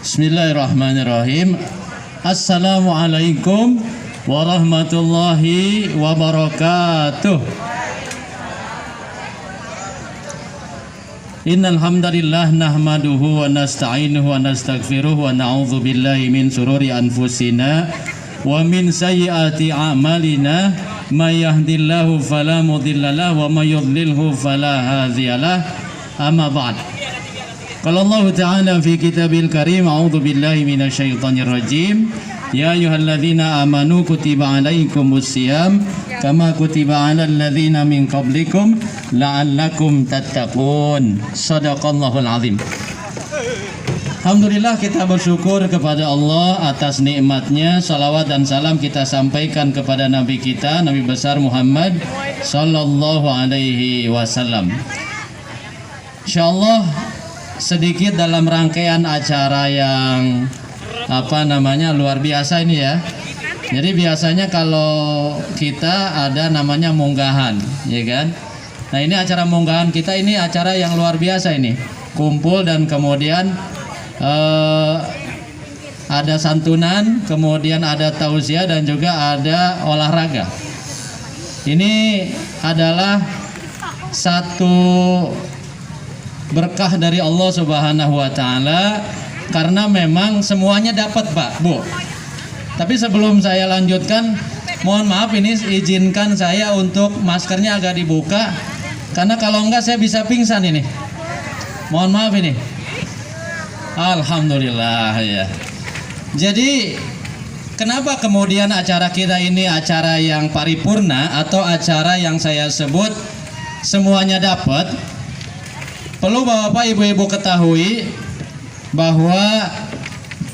Bismillahirrahmanirrahim. Assalamualaikum warahmatullahi wabarakatuh. Innal hamdalillah nahmaduhu wa nasta'inuhu wa nastaghfiruh wa na'udzu billahi min shururi anfusina wa min sayyiati a'malina may yahdihillahu fala mudhillalah wa may yudlilhu fala hadiyalah. Amma ba'd. Qala Allah Ta'ala fi kitabil karim, a'udzu billahi minasyaitonir rajim. Ya ayyuhalladzina amanu kutiba alaikumus syiyam kama kutiba alal ladzina min qablikum la'allakum tattaqun. Shadaqallahul azim. Alhamdulillah, kita bersyukur kepada Allah atas nikmatnya. Salawat dan salam kita sampaikan kepada Nabi kita, Nabi besar Muhammad sallallahu alaihi wasallam. Insyaallah sedikit dalam rangkaian acara yang luar biasa ini ya. Jadi biasanya kalau kita ada namanya munggahan, ya kan? Nah, ini acara munggahan kita, ini acara yang luar biasa ini. Kumpul dan kemudian ada santunan, kemudian ada tausiah dan juga ada olahraga. Ini adalah satu berkah dari Allah Subhanahu wa taala, karena memang semuanya dapat, Pak, Bu. Tapi sebelum saya lanjutkan, mohon maaf ini izinkan saya untuk maskernya agak dibuka, karena kalau enggak saya bisa pingsan ini. Mohon maaf ini. Alhamdulillah ya. Jadi kenapa kemudian acara kita ini acara yang paripurna atau acara yang saya sebut semuanya dapat? Perlu Bapak Ibu ketahui bahwa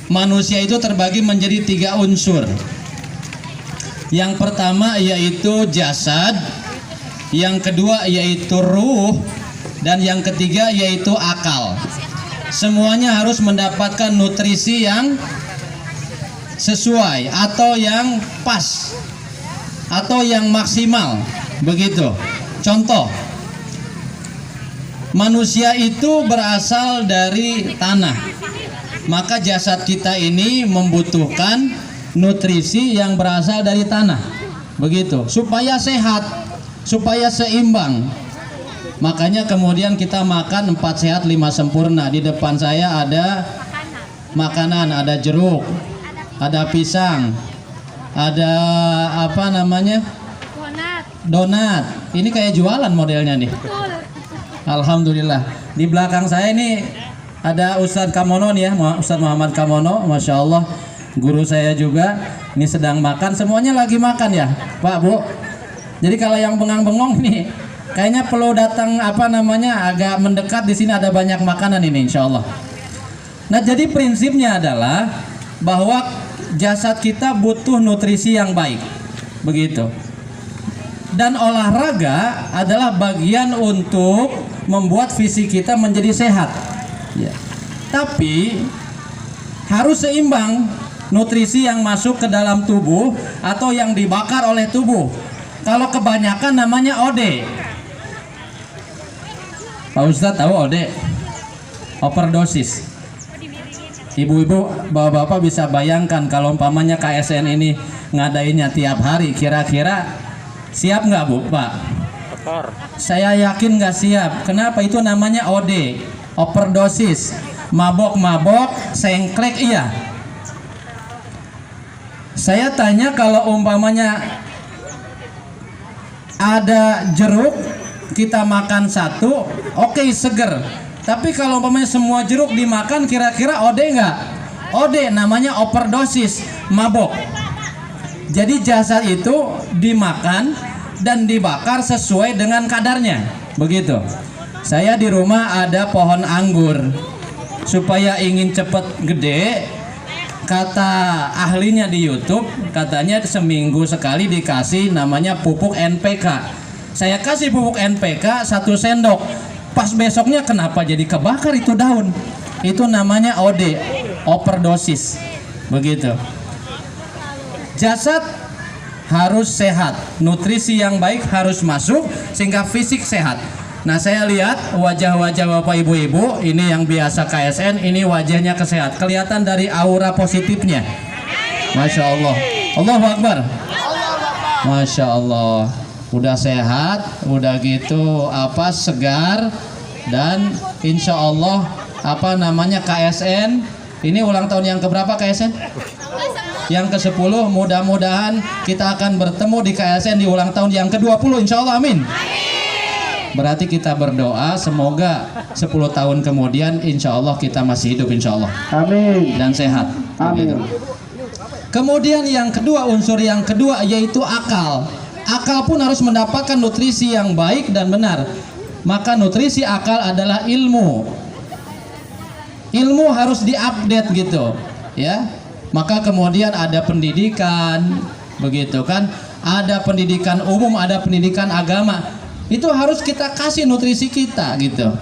manusia itu terbagi menjadi 3 unsur. Yang pertama yaitu jasad, yang kedua yaitu ruh, dan yang ketiga yaitu akal. Semuanya harus mendapatkan nutrisi yang sesuai atau yang pas atau yang maksimal, begitu. Contoh, manusia itu berasal dari tanah, maka jasad kita ini membutuhkan nutrisi yang berasal dari tanah, begitu, supaya sehat, supaya seimbang. Makanya kemudian kita makan 4 sehat 5 sempurna. Di depan saya ada makanan, ada jeruk, ada pisang, ada donat. Ini kayak jualan modelnya nih. Alhamdulillah. Di belakang saya ini ada Ustadz Kamono nih ya, Ustadz Muhammad Kamono, Masya Allah, guru saya juga. Ini sedang makan, semuanya lagi makan ya, Pak, Bu. Jadi kalau yang bengang-bengong nih, kayaknya perlu datang agak mendekat. Di sini ada banyak makanan ini, Insya Allah. Nah, jadi prinsipnya adalah bahwa jasad kita butuh nutrisi yang baik, begitu. Dan olahraga adalah bagian untuk membuat fisik kita menjadi sehat ya. Tapi harus seimbang nutrisi yang masuk ke dalam tubuh atau yang dibakar oleh tubuh. Kalau kebanyakan namanya OD. Pak Ustadz tahu OD? Overdosis. Ibu-ibu, bapak-bapak bisa bayangkan kalau umpamanya KSN ini ngadainnya tiap hari, kira-kira siap nggak, Bu, Pak? Saya yakin nggak siap. Kenapa? Itu namanya OD, overdosis, mabok-mabok, sengklek, iya. Saya tanya, kalau umpamanya ada jeruk, kita makan 1, oke, seger. Tapi kalau umpamanya semua jeruk dimakan, kira-kira OD nggak? OD, namanya overdosis, mabok. Jadi jasad itu dimakan dan dibakar sesuai dengan kadarnya, begitu. Saya di rumah ada pohon anggur. Supaya ingin cepet gede, kata ahlinya di YouTube, katanya seminggu sekali dikasih namanya pupuk NPK. Saya kasih pupuk NPK 1 sendok. Pas besoknya kenapa jadi kebakar itu daun? Itu namanya OD, overdosis, begitu. Jasad harus sehat, nutrisi yang baik harus masuk sehingga fisik sehat. Nah, saya lihat wajah-wajah Bapak Ibu-ibu ini yang biasa KSN, ini wajahnya kesehat. Kelihatan dari aura positifnya. Masya Allah. Allahu Akbar. Masya Allah. Udah sehat, udah gitu segar, dan insya Allah KSN ini ulang tahun yang keberapa KSN? Yang ke-10. Mudah-mudahan kita akan bertemu di KSN di ulang tahun yang ke-20 insya Allah. Amin. Berarti kita berdoa semoga 10 tahun kemudian insya Allah kita masih hidup insya Allah. Amin. Dan sehat. Amin. Kemudian yang kedua, unsur yang kedua yaitu akal. Akal pun harus mendapatkan nutrisi yang baik dan benar. Maka nutrisi akal adalah ilmu. Ilmu harus diupdate gitu, ya. Maka kemudian ada pendidikan, begitu kan? Ada pendidikan umum, ada pendidikan agama. Itu harus kita kasih nutrisi kita gitu.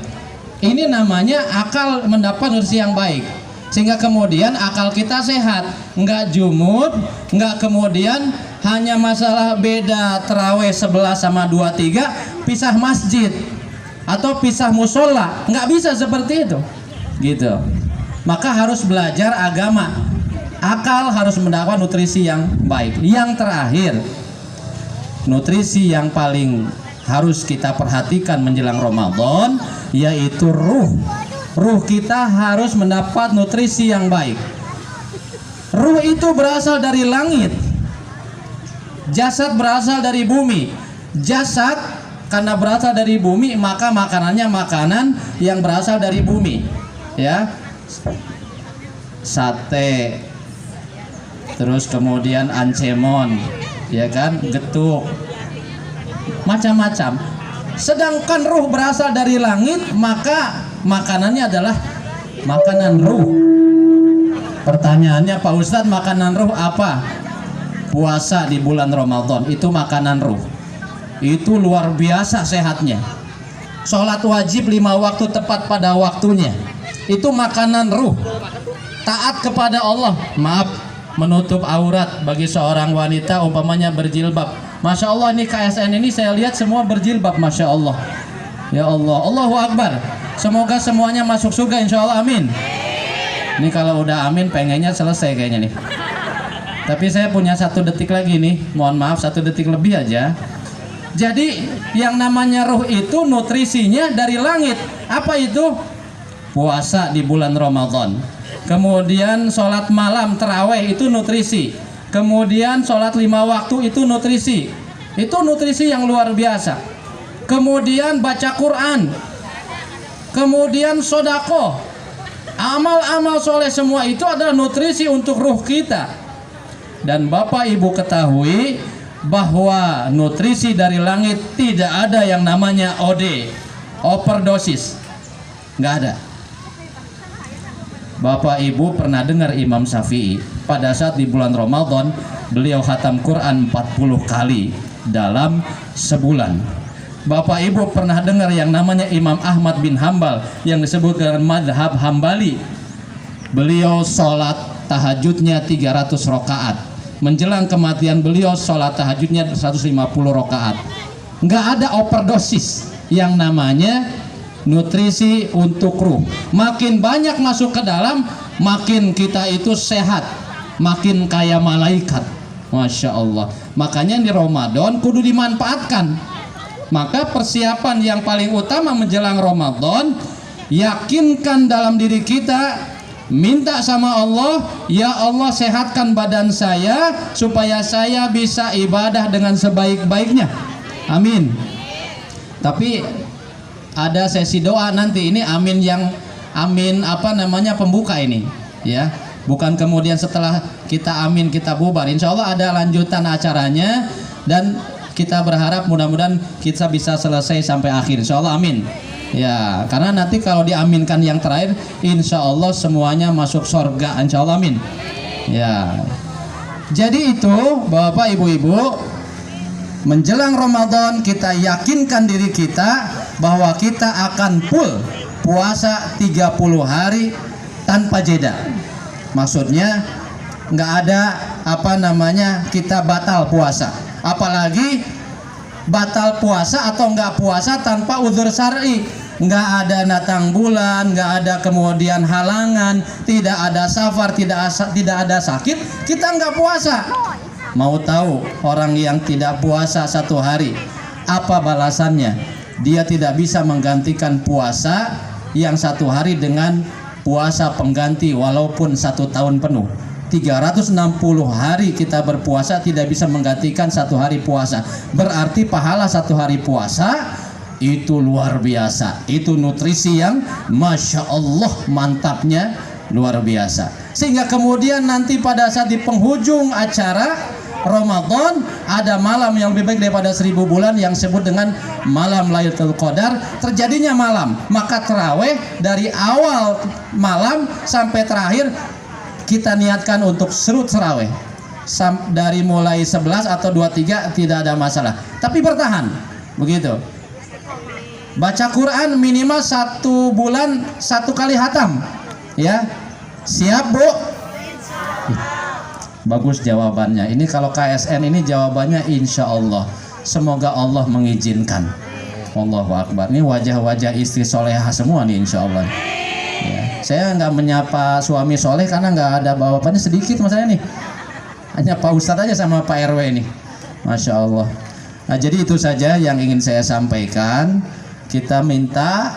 Ini namanya akal mendapat nutrisi yang baik. Sehingga kemudian akal kita sehat, nggak jumud, nggak kemudian hanya masalah beda terawih 11 sama 23, pisah masjid atau pisah musola, nggak bisa seperti itu, gitu. Maka harus belajar agama. Akal harus mendapat nutrisi yang baik. Yang terakhir, nutrisi yang paling harus kita perhatikan menjelang Ramadan yaitu ruh. Ruh kita harus mendapat nutrisi yang baik. Ruh itu berasal dari langit. Jasad berasal dari bumi. Jasad karena berasal dari bumi, maka makanannya makanan yang berasal dari bumi. Ya. Sate. Terus kemudian ancemon, ya kan? Getuk. Macam-macam. Sedangkan ruh berasal dari langit, maka makanannya adalah makanan ruh. Pertanyaannya, Pak Ustadz, makanan ruh apa? Puasa di bulan Ramadan, itu makanan ruh. Itu luar biasa sehatnya. Sholat wajib 5 waktu tepat pada waktunya, itu makanan ruh. Taat kepada Allah, maaf, menutup aurat bagi seorang wanita umpamanya berjilbab. Masya Allah, ini KSN ini saya lihat semua berjilbab, Masya Allah. Ya Allah, Allahu Akbar. Semoga semuanya masuk surga insya Allah, amin. Ini kalau udah amin pengennya selesai kayaknya nih. Tapi saya punya 1 detik lagi nih, mohon maaf 1 detik lebih aja. Jadi yang namanya ruh itu nutrisinya dari langit. Apa itu? Puasa di bulan Ramadan. Kemudian sholat malam tarawih itu nutrisi. Kemudian sholat 5 waktu itu nutrisi. Itu nutrisi yang luar biasa. Kemudian baca Quran. Kemudian sodako. Amal-amal soleh semua itu adalah nutrisi untuk ruh kita. Dan Bapak Ibu ketahui bahwa nutrisi dari langit tidak ada yang namanya OD, overdosis. Nggak ada. Bapak Ibu pernah dengar Imam Syafi'i pada saat di bulan Ramadan beliau khatam Quran 40 kali dalam sebulan. Bapak Ibu pernah dengar yang namanya Imam Ahmad bin Hambal yang disebut dengan madhab Hambali. Beliau sholat tahajudnya 300 rakaat. Menjelang kematian beliau sholat tahajudnya 150 rakaat. Nggak ada overdosis yang namanya nutrisi untuk ruh. Makin banyak masuk ke dalam, makin kita itu sehat, makin kaya malaikat. Masya Allah. Makanya di Ramadan kudu dimanfaatkan. Maka persiapan yang paling utama menjelang Ramadan, yakinkan dalam diri kita, minta sama Allah, ya Allah sehatkan badan saya supaya saya bisa ibadah dengan sebaik-baiknya. Amin. Tapi ada sesi doa nanti, ini amin yang amin pembuka ini, ya. Bukan kemudian setelah kita amin kita bubar. Insya Allah ada lanjutan acaranya dan kita berharap mudah-mudahan kita bisa selesai sampai akhir. Insya Allah, amin. Ya, karena nanti kalau diaminkan yang terakhir, insya Allah semuanya masuk surga. Insya Allah, amin. Ya. Jadi itu Bapak Ibu-Ibu, menjelang Ramadan kita yakinkan diri kita bahwa kita akan full puasa 30 hari tanpa jeda. Maksudnya nggak ada kita batal puasa. Apalagi batal puasa atau nggak puasa tanpa uzur syar'i. Nggak ada datang bulan, nggak ada kemudian halangan, tidak ada safar, tidak ada sakit, kita nggak puasa. Mau tahu orang yang tidak puasa 1 hari, apa balasannya? Dia tidak bisa menggantikan puasa yang 1 hari dengan puasa pengganti walaupun 1 tahun penuh. 360 hari kita berpuasa tidak bisa menggantikan 1 hari puasa. Berarti pahala 1 hari puasa itu luar biasa. Itu nutrisi yang Masya Allah mantapnya luar biasa. Sehingga kemudian nanti pada saat di penghujung acara Ramadan ada malam yang lebih baik daripada 1000 bulan yang disebut dengan malam Lailatul Qadar. Terjadinya malam, maka tarawih dari awal malam sampai terakhir kita niatkan untuk surut tarawih. Dari mulai 11 atau 23 tidak ada masalah, tapi bertahan begitu. Baca Quran minimal 1 bulan 1 kali hatam, ya. Siap, Bu? Bagus jawabannya. Ini kalau KSN ini jawabannya insya Allah. Semoga Allah mengizinkan. Allahu Akbar. Ini wajah-wajah istri solehah semua nih insya Allah. Ya. Saya nggak menyapa suami soleh karena nggak ada bawapannya sedikit masalahnya nih. Hanya Pak Ustadz aja sama Pak RW ini. Masya Allah. Nah, jadi itu saja yang ingin saya sampaikan. Kita minta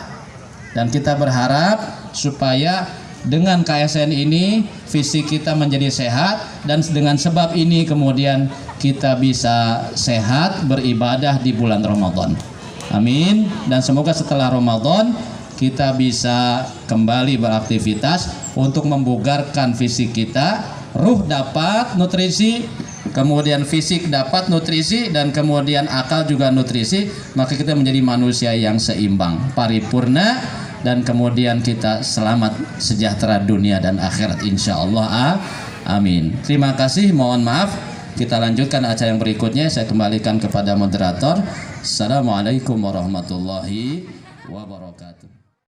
dan kita berharap supaya dengan KSN ini fisik kita menjadi sehat, dan dengan sebab ini kemudian kita bisa sehat beribadah di bulan Ramadan. Amin. Dan semoga setelah Ramadan kita bisa kembali beraktivitas untuk membugarkan fisik kita, ruh dapat nutrisi, kemudian fisik dapat nutrisi, dan kemudian akal juga nutrisi, maka kita menjadi manusia yang seimbang, paripurna, dan kemudian kita selamat sejahtera dunia dan akhirat insya Allah. Amin. Terima kasih, mohon maaf. Kita lanjutkan acara yang berikutnya. Saya kembalikan kepada moderator. Assalamualaikum warahmatullahi wabarakatuh.